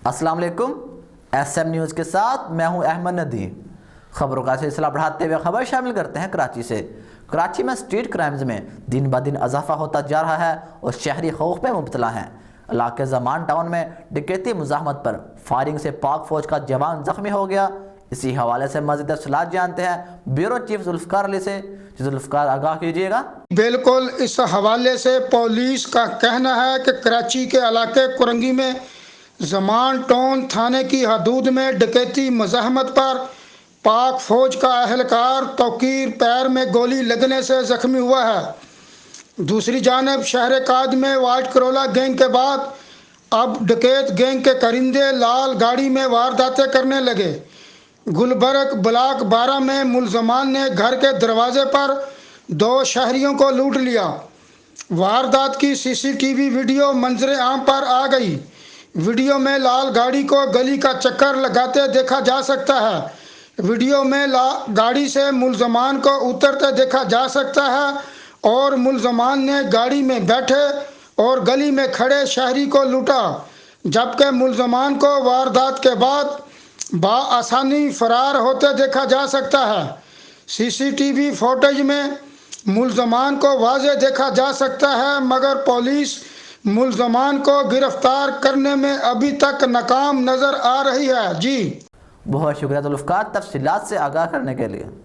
السلام علیکم، S M news کے ساتھ میں ہوں احمد ندیم۔ خبروں کا سلسلہ بڑھاتے ہوئے خبر شامل کرتے ہیں کراچی سے۔ کراچی میں سٹریٹ کرائمز میں دن بہ دن اضافہ ہوتا جا رہا ہے اور شہری خوف میں مبتلا ہیں۔ علاقے زمان ٹاؤن میں ڈکیتی مزاحمت پر فائرنگ سے پاک فوج کا جوان زخمی ہو گیا۔ اسی حوالے سے مزید تفصیلات جانتے ہیں بیورو چیف ذوالفقار علی سے۔ ذوالفقار آگاہ کیجیے گا۔ بالکل، اس حوالے سے پولیس کا کہنا ہے کہ کراچی کے علاقے کرنگی میں زمان ٹاؤن تھانے کی حدود میں ڈکیتی مزاحمت پر پاک فوج کا اہلکار توقیر پیر میں گولی لگنے سے زخمی ہوا ہے۔ دوسری جانب شہر کاج میں وائٹ کرولا گینگ کے بعد اب ڈکیت گینگ کے کرندے لال گاڑی میں وارداتیں کرنے لگے۔ گلبرگ بلاک 12 میں ملزمان نے گھر کے دروازے پر 2 شہریوں کو لوٹ لیا۔ واردات کی سی سی ٹی وی ویڈیو منظر عام پر آ گئی۔ ویڈیو میں لال گاڑی کو گلی کا چکر لگاتے دیکھا جا سکتا ہے۔ ویڈیو میں گاڑی سے ملزمان کو اترتے دیکھا جا سکتا ہے اور ملزمان نے گاڑی میں بیٹھے اور گلی میں کھڑے شہری کو لوٹا، جبکہ ملزمان کو واردات کے بعد بآسانی فرار ہوتے دیکھا جا سکتا ہے۔ سی سی ٹی وی فوٹیج میں ملزمان کو واضح دیکھا جا سکتا ہے، مگر پولیس ملزمان کو گرفتار کرنے میں ابھی تک ناکام نظر آ رہی ہے۔ بہت شکریہ ذوالفقار تفصیلات سے آگاہ کرنے کے لیے۔